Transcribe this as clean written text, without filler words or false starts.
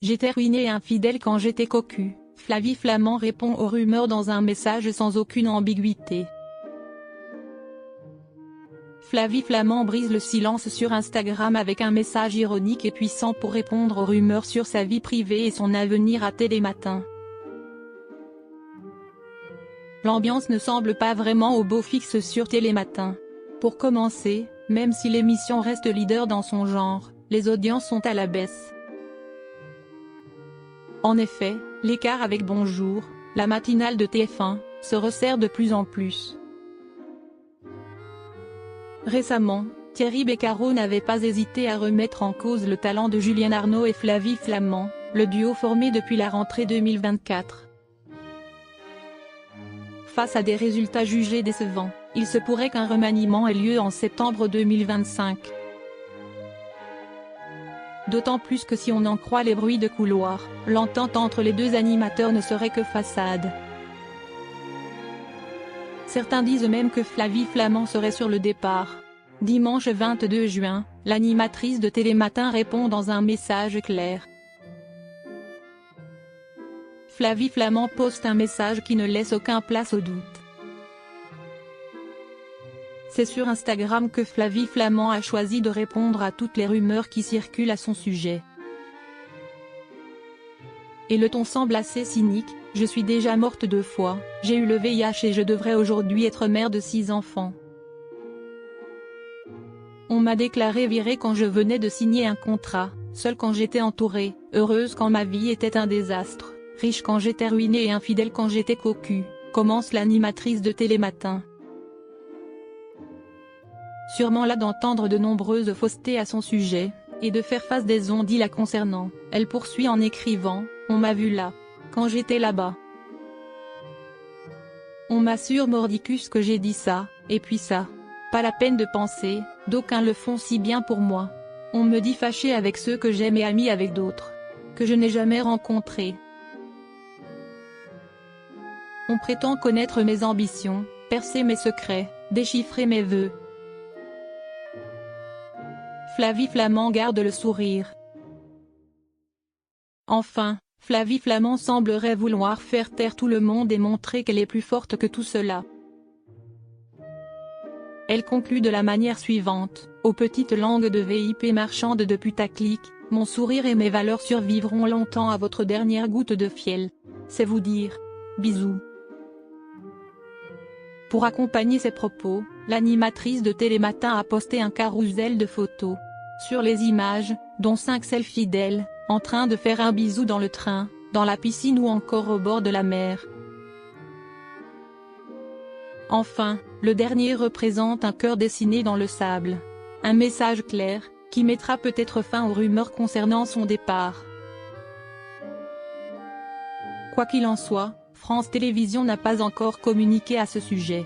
J'étais ruinée et infidèle quand j'étais cocu. Flavie Flament répond aux rumeurs dans un message sans aucune ambiguïté. Flavie Flament brise le silence sur Instagram avec un message ironique et puissant pour répondre aux rumeurs sur sa vie privée et son avenir à Télématin. L'ambiance ne semble pas vraiment au beau fixe sur Télématin. Pour commencer, même si l'émission reste leader dans son genre, les audiences sont à la baisse. En effet, l'écart avec Bonjour, la matinale de TF1, se resserre de plus en plus. Récemment, Thierry Beccaro n'avait pas hésité à remettre en cause le talent de Julien Arnaud et Flavie Flament, le duo formé depuis la rentrée 2024. Face à des résultats jugés décevants, il se pourrait qu'un remaniement ait lieu en septembre 2025. D'autant plus que si on en croit les bruits de couloir, l'entente entre les deux animateurs ne serait que façade. Certains disent même que Flavie Flament serait sur le départ. Dimanche 22 juin, l'animatrice de Télématin répond dans un message clair. Flavie Flament poste un message qui ne laisse aucun place au doute. C'est sur Instagram que Flavie Flament a choisi de répondre à toutes les rumeurs qui circulent à son sujet. Et le ton semble assez cynique: je suis déjà morte 2 fois, j'ai eu le VIH et je devrais aujourd'hui être mère de 6 enfants. On m'a déclaré virée quand je venais de signer un contrat, seule quand j'étais entourée, heureuse quand ma vie était un désastre, riche quand j'étais ruinée et infidèle quand j'étais cocu, commence l'animatrice de Télématin. Sûrement là d'entendre de nombreuses faussetés à son sujet, et de faire face des on-dit la concernant, elle poursuit en écrivant: on m'a vu là. Quand j'étais là-bas. On m'a sur mordicus que j'ai dit ça, et puis ça. Pas la peine de penser, d'aucuns le font si bien pour moi. On me dit fâché avec ceux que j'aime et ami avec d'autres. Que je n'ai jamais rencontrés. On prétend connaître mes ambitions, percer mes secrets, déchiffrer mes vœux. Flavie Flament garde le sourire. Enfin, Flavie Flament semblerait vouloir faire taire tout le monde et montrer qu'elle est plus forte que tout cela. Elle conclut de la manière suivante: aux petites langues de VIP marchandes de putaclic, mon sourire et mes valeurs survivront longtemps à votre dernière goutte de fiel. C'est vous dire. Bisous. Pour accompagner ses propos, l'animatrice de Télématin a posté un carrousel de photos. Sur les images, dont 5 selfies d'elle, en train de faire un bisou dans le train, dans la piscine ou encore au bord de la mer. Enfin, le dernier représente un cœur dessiné dans le sable. Un message clair, qui mettra peut-être fin aux rumeurs concernant son départ. Quoi qu'il en soit, France Télévisions n'a pas encore communiqué à ce sujet.